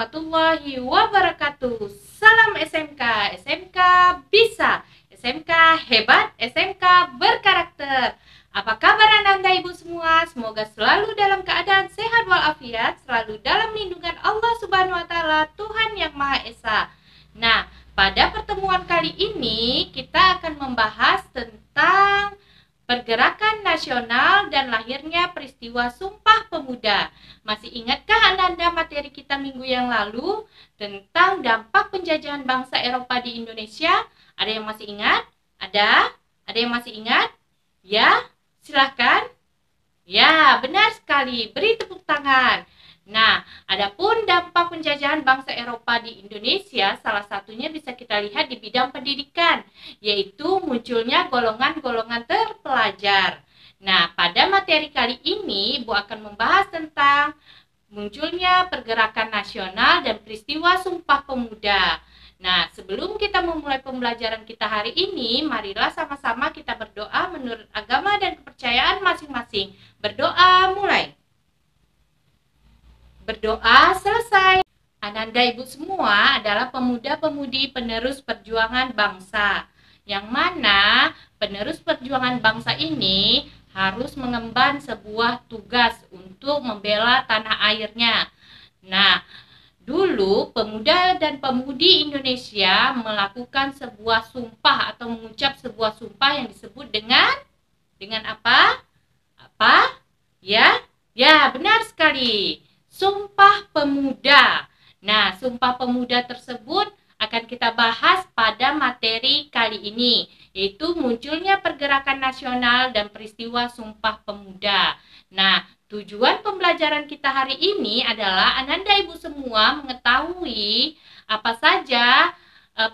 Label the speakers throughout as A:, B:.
A: warahmatullahi wabarakatuh. Salam SMK, SMK bisa, SMK hebat, SMK berkarakter. Apa kabar Ananda Ibu semua? Semoga selalu dalam keadaan sehat walafiat, selalu dalam lindungan Allah Subhanahu wa Ta'ala, Tuhan Yang Maha Esa. Nah, pada pertemuan kali ini kita akan membahas tentang pergerakan nasional dan lahirnya peristiwa Sumpah Pemuda. Masih ingatkah Ananda materi kita minggu yang lalu tentang dampak penjajahan bangsa Eropa di Indonesia? Ada yang masih ingat? Ada? Ada yang masih ingat? Ya, silahkan. Ya, benar sekali. Beri tepuk tangan. Nah, adapun dampak penjajahan bangsa Eropa di Indonesia, salah satunya bisa kita lihat di bidang pendidikan, yaitu munculnya golongan-golongan terpelajar. Nah, pada materi kali ini, Ibu akan membahas tentang munculnya pergerakan nasional dan peristiwa Sumpah Pemuda. Nah, sebelum kita memulai pembelajaran kita hari ini, marilah sama-sama kita berdoa menurut agama dan kepercayaan masing-masing. Berdoa mulai. Berdoa selesai. Ananda Ibu semua adalah pemuda-pemudi penerus perjuangan bangsa, yang mana penerus perjuangan bangsa ini harus mengemban sebuah tugas untuk membela tanah airnya. Nah, dulu pemuda dan pemudi Indonesia melakukan sebuah sumpah atau mengucap sebuah sumpah yang disebut dengan apa? Apa? Ya, benar sekali. Sumpah Pemuda. Nah, Sumpah Pemuda tersebut akan kita bahas pada materi kali ini, yaitu munculnya pergerakan nasional dan peristiwa Sumpah Pemuda. Nah, tujuan pembelajaran kita hari ini adalah Ananda Ibu semua mengetahui apa saja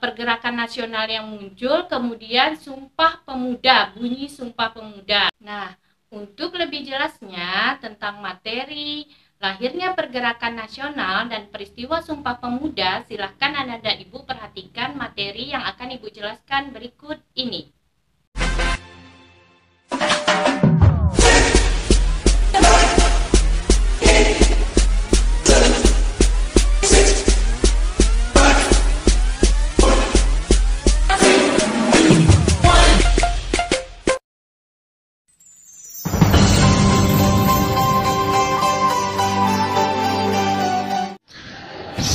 A: pergerakan nasional yang muncul, kemudian Sumpah Pemuda, bunyi Sumpah Pemuda. Nah, untuk lebih jelasnya tentang materi lahirnya pergerakan nasional dan peristiwa Sumpah Pemuda, silahkan Ananda Ibu perhatikan materi yang akan Ibu jelaskan berikut ini.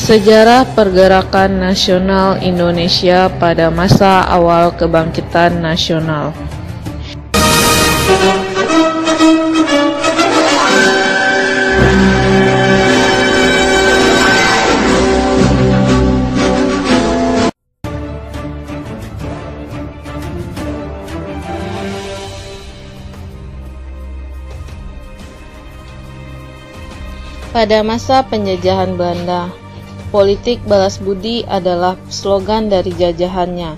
B: Sejarah pergerakan nasional Indonesia pada masa awal kebangkitan nasional. Pada masa penjajahan Belanda, politik balas budi adalah slogan dari jajahannya.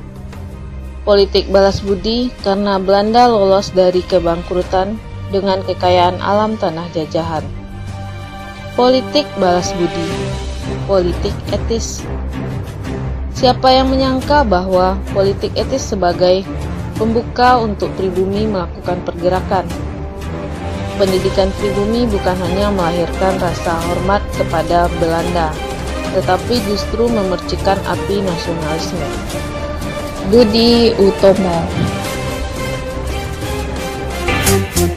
B: Politik balas budi karena Belanda lolos dari kebangkrutan dengan kekayaan alam tanah jajahan. Politik balas budi, politik etis. Siapa yang menyangka bahwa politik etis sebagai pembuka untuk pribumi melakukan pergerakan? Pendidikan pribumi bukan hanya melahirkan rasa hormat kepada Belanda, tetapi justru memercikan api nasionalisme. Budi Utomo.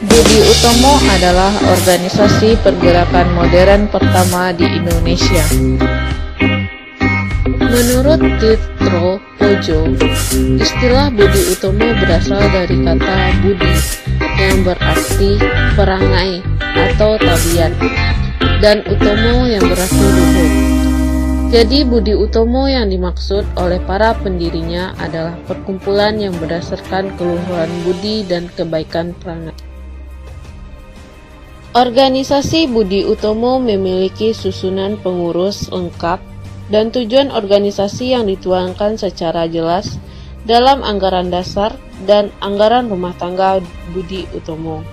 B: Budi Utomo adalah organisasi pergerakan modern pertama di Indonesia. Menurut Titro Pojo, istilah Budi Utomo berasal dari kata budi yang berarti perangai atau tabiat, dan utomo yang berarti luhur. Jadi Budi Utomo yang dimaksud oleh para pendirinya adalah perkumpulan yang berdasarkan keluhuran budi dan kebaikan perangai. Organisasi Budi Utomo memiliki susunan pengurus lengkap dan tujuan organisasi yang dituangkan secara jelas dalam anggaran dasar dan anggaran rumah tangga Budi Utomo.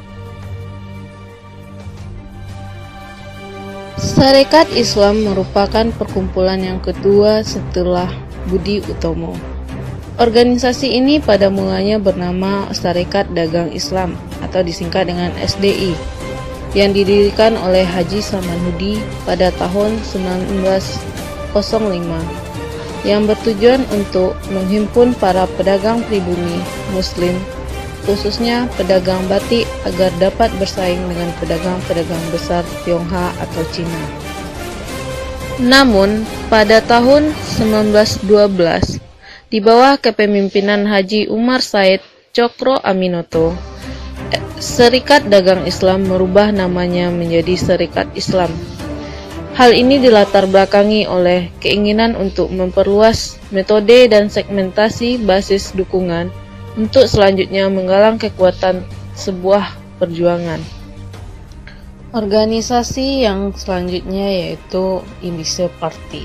B: Sarekat Islam merupakan perkumpulan yang kedua setelah Budi Utomo. Organisasi ini pada mulanya bernama Sarekat Dagang Islam atau disingkat dengan SDI, yang didirikan oleh Haji Samanhudi pada tahun 19 yang bertujuan untuk menghimpun para pedagang pribumi Muslim, khususnya pedagang batik agar dapat bersaing dengan pedagang-pedagang besar Tionghoa atau Cina. Namun, pada tahun 1912, di bawah kepemimpinan Haji Umar Said Cokro Aminoto, Serikat Dagang Islam merubah namanya menjadi Serikat Islam. Hal ini dilatar belakangi oleh keinginan untuk memperluas metode dan segmentasi basis dukungan untuk selanjutnya menggalang kekuatan sebuah perjuangan. Organisasi yang selanjutnya yaitu Indische Party.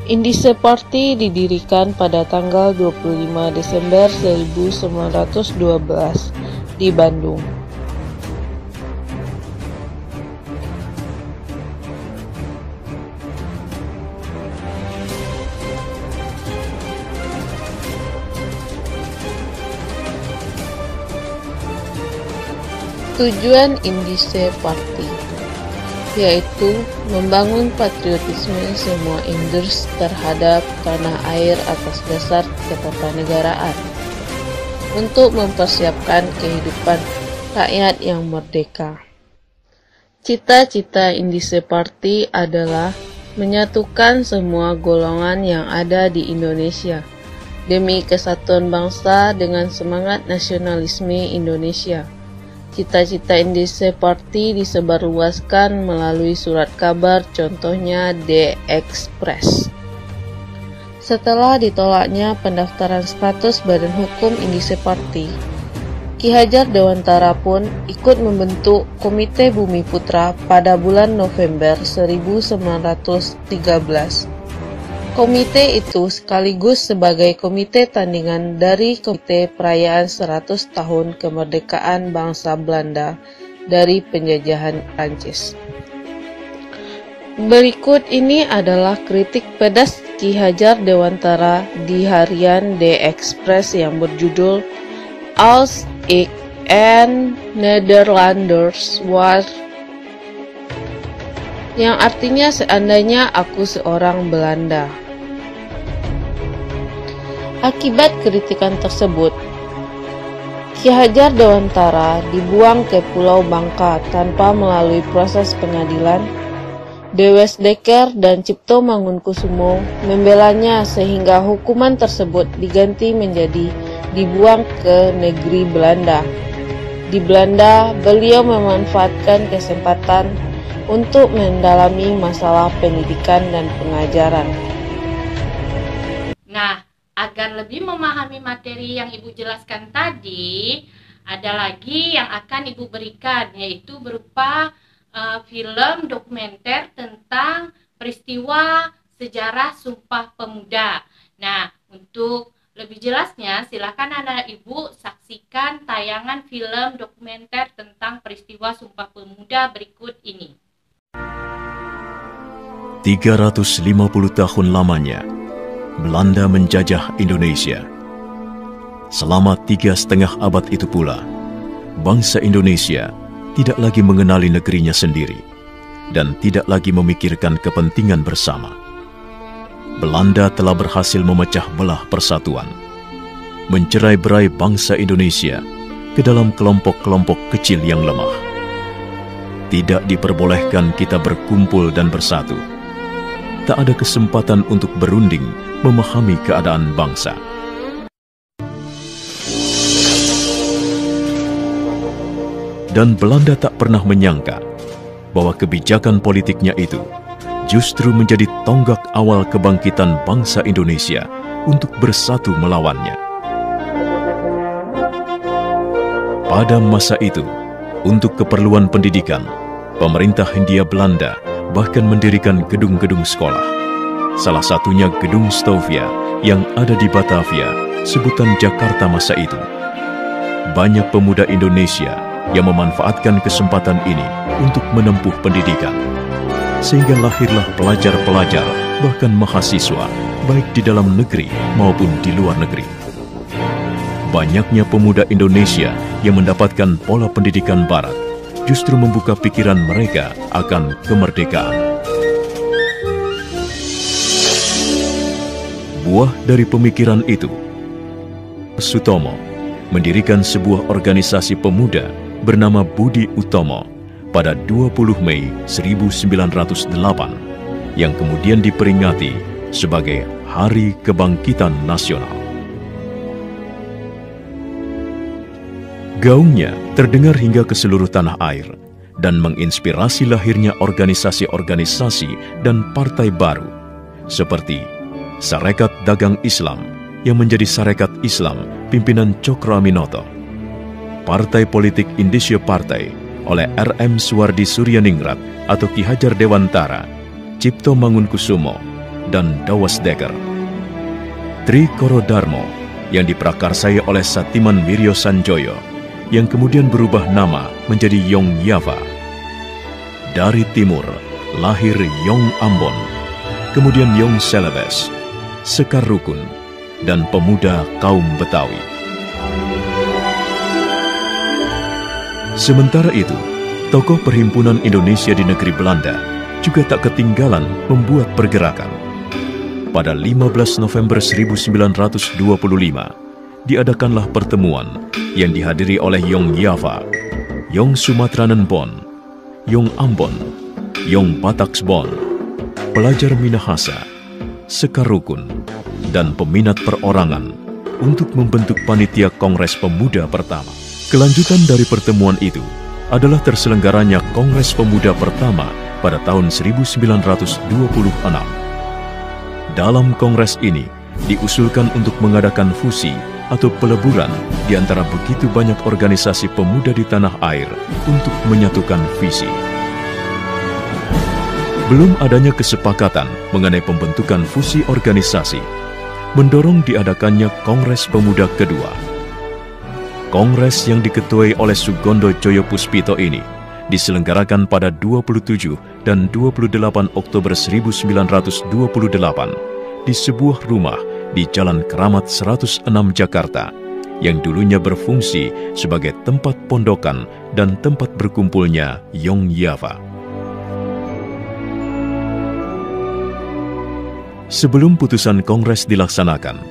B: Indische Party didirikan pada tanggal 25 Desember 1912 di Bandung. Tujuan Indische Party yaitu membangun patriotisme semua Inders terhadap tanah air atas dasar ketatanegaraan untuk mempersiapkan kehidupan rakyat yang merdeka. Cita-cita Indische Party adalah menyatukan semua golongan yang ada di Indonesia demi kesatuan bangsa dengan semangat nasionalisme Indonesia. Cita-cita Indische Party disebarluaskan melalui surat kabar, contohnya The Express. Setelah ditolaknya pendaftaran status Badan Hukum Indische Party, Ki Hajar Dewantara pun ikut membentuk Komite Bumi Putra pada bulan November 1913. Komite itu sekaligus sebagai komite tandingan dari Komite Perayaan 100 Tahun Kemerdekaan Bangsa Belanda dari penjajahan Prancis. Berikut ini adalah kritik pedas Ki Hajar Dewantara di harian The Express yang berjudul Als ik een Nederlanders was, yang artinya seandainya aku seorang Belanda. Akibat kritikan tersebut, Ki Hajar Dewantara dibuang ke Pulau Bangka tanpa melalui proses pengadilan. Dewes Dekker dan Cipto Mangunkusumo membelanya sehingga hukuman tersebut diganti menjadi dibuang ke negeri Belanda. Di Belanda, beliau memanfaatkan kesempatan untuk mendalami masalah pendidikan dan pengajaran.
A: Nah, agar lebih memahami materi yang Ibu jelaskan tadi, ada lagi yang akan Ibu berikan, yaitu berupa film dokumenter tentang peristiwa sejarah Sumpah Pemuda. Nah, untuk lebih jelasnya, silakan anak Ibu saksikan tayangan film dokumenter tentang peristiwa Sumpah Pemuda berikut ini.
C: 350 tahun lamanya, Belanda menjajah Indonesia. Selama 3,5 abad itu pula, bangsa Indonesia tidak lagi mengenali negerinya sendiri dan tidak lagi memikirkan kepentingan bersama. Belanda telah berhasil memecah belah persatuan, mencerai-berai bangsa Indonesia ke dalam kelompok-kelompok kecil yang lemah. Tidak diperbolehkan kita berkumpul dan bersatu. Tak ada kesempatan untuk berunding memahami keadaan bangsa. Dan Belanda tak pernah menyangka bahwa kebijakan politiknya itu justru menjadi tonggak awal kebangkitan bangsa Indonesia untuk bersatu melawannya. Pada masa itu, untuk keperluan pendidikan, pemerintah Hindia Belanda bahkan mendirikan gedung-gedung sekolah. Salah satunya Gedung Stovia yang ada di Batavia, sebutan Jakarta masa itu. Banyak pemuda Indonesia yang memanfaatkan kesempatan ini untuk menempuh pendidikan, sehingga lahirlah pelajar-pelajar, bahkan mahasiswa, baik di dalam negeri maupun di luar negeri. Banyaknya pemuda Indonesia yang mendapatkan pola pendidikan Barat justru membuka pikiran mereka akan kemerdekaan. Buah dari pemikiran itu, Sutomo mendirikan sebuah organisasi pemuda bernama Budi Utomo pada 20 Mei 1908 yang kemudian diperingati sebagai Hari Kebangkitan Nasional. Gaungnya terdengar hingga ke seluruh tanah air dan menginspirasi lahirnya organisasi-organisasi dan partai baru seperti Sarekat Dagang Islam yang menjadi Sarekat Islam pimpinan Cokroaminoto, Partai Politik Indische Partai oleh R.M. Suwardi Suryaningrat atau Ki Hajar Dewantara, Cipto Mangunkusumo, dan Dawas Dekker. Tri Koro Darmo yang diprakarsai oleh Satiman Wiryo Sanjoyo yang kemudian berubah nama menjadi Yong Yava. Dari timur lahir Yong Ambon, kemudian Yong Celebes, Sekar Rukun, dan pemuda kaum Betawi. Sementara itu, tokoh Perhimpunan Indonesia di negeri Belanda juga tak ketinggalan membuat pergerakan. Pada 15 November 1925, diadakanlah pertemuan yang dihadiri oleh Yong Yava, Yong Sumatranen Bon, Yong Ambon, Yong Bataksbon, pelajar Minahasa, Sekar Rukun, dan peminat perorangan untuk membentuk panitia Kongres Pemuda pertama. Kelanjutan dari pertemuan itu adalah terselenggaranya Kongres Pemuda pertama pada tahun 1926. Dalam kongres ini diusulkan untuk mengadakan fusi atau peleburan di antara begitu banyak organisasi pemuda di tanah air untuk menyatukan visi. Belum adanya kesepakatan mengenai pembentukan fusi organisasi mendorong diadakannya Kongres Pemuda kedua. Kongres yang diketuai oleh Sugondo Joyopuspito ini diselenggarakan pada 27 dan 28 Oktober 1928 di sebuah rumah di Jalan Keramat 106 Jakarta yang dulunya berfungsi sebagai tempat pondokan dan tempat berkumpulnya Yong Yava. Sebelum putusan Kongres dilaksanakan,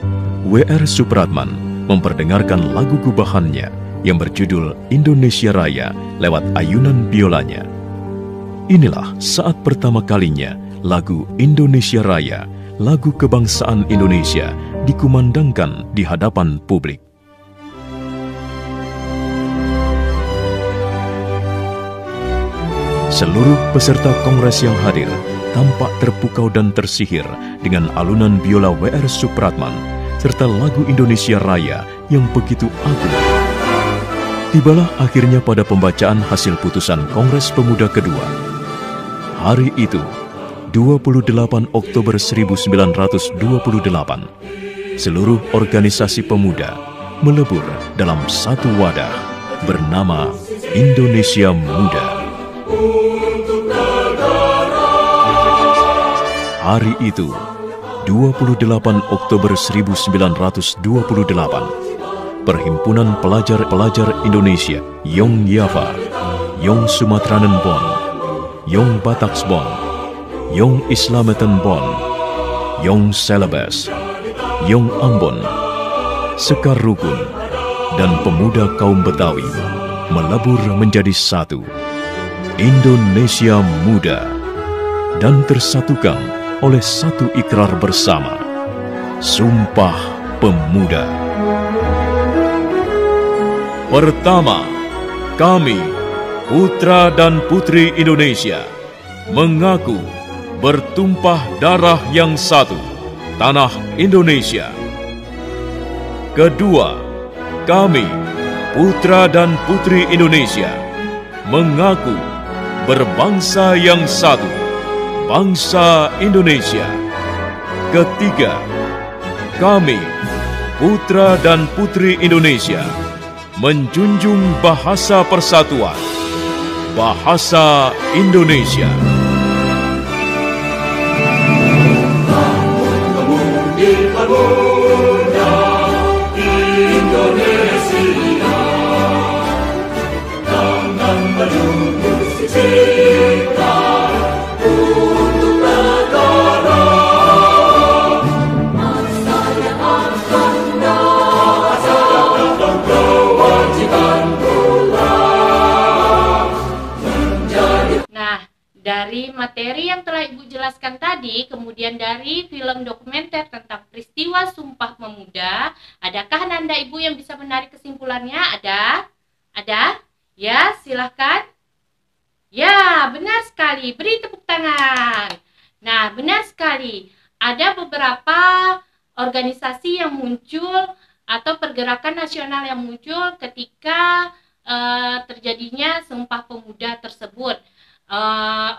C: W.R. Supratman memperdengarkan lagu gubahannya yang berjudul Indonesia Raya lewat ayunan biolanya. Inilah saat pertama kalinya lagu Indonesia Raya, lagu kebangsaan Indonesia, dikumandangkan di hadapan publik. Seluruh peserta kongres yang hadir tampak terpukau dan tersihir dengan alunan biola W.R. Supratman serta lagu Indonesia Raya yang begitu agung. Tibalah akhirnya pada pembacaan hasil putusan Kongres Pemuda kedua. Hari itu, 28 Oktober 1928, seluruh organisasi pemuda melebur dalam satu wadah bernama Indonesia Muda. Hari itu, 28 Oktober 1928, Perhimpunan Pelajar-Pelajar Indonesia Yong Yava, Yong Sumatranen Bon, Yong Bataksbon, Yong Islameten Bon, Yong Celebes, Yong Ambon, Sekar Rukun, dan pemuda kaum Betawi melebur menjadi satu, Indonesia Muda, dan tersatukan oleh satu ikrar bersama, Sumpah Pemuda. Pertama, kami, putra dan putri Indonesia, mengaku bertumpah darah yang satu, tanah Indonesia. Kedua, kami, putra dan putri Indonesia, mengaku berbangsa yang satu, bangsa Indonesia. Ketiga, kami, putra dan putri Indonesia, menjunjung bahasa persatuan, bahasa Indonesia.
A: materi yang telah Ibu jelaskan tadi, kemudian dari film dokumenter tentang peristiwa Sumpah Pemuda, adakah Ananda Ibu yang bisa menarik kesimpulannya? Ada? Ada? Ya, silahkan. Ya, benar sekali. Beri tepuk tangan. Nah, benar sekali. Ada beberapa organisasi yang muncul atau pergerakan nasional yang muncul ketika terjadinya Sumpah Pemuda tersebut.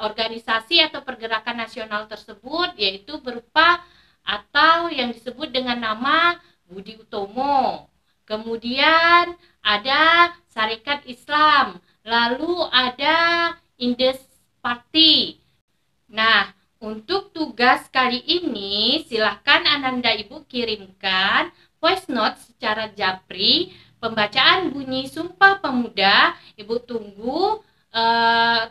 A: Organisasi atau pergerakan nasional tersebut yaitu berupa atau yang disebut dengan nama Budi Utomo. Kemudian ada Sarekat Islam, lalu ada Indes Party. Nah, untuk tugas kali ini silahkan Ananda Ibu kirimkan voice note secara japri pembacaan bunyi Sumpah Pemuda. Ibu tunggu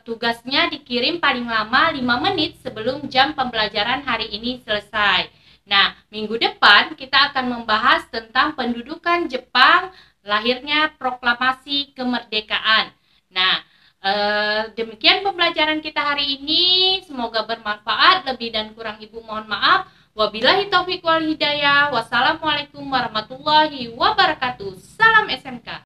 A: tugasnya dikirim paling lama 5 menit sebelum jam pembelajaran hari ini selesai. Nah, minggu depan kita akan membahas tentang pendudukan Jepang, lahirnya proklamasi kemerdekaan. Nah, demikian pembelajaran kita hari ini. Semoga bermanfaat. Lebih dan kurang Ibu mohon maaf. Wabillahi taufiq wal hidayah. Wassalamualaikum warahmatullahi wabarakatuh. Salam SMK.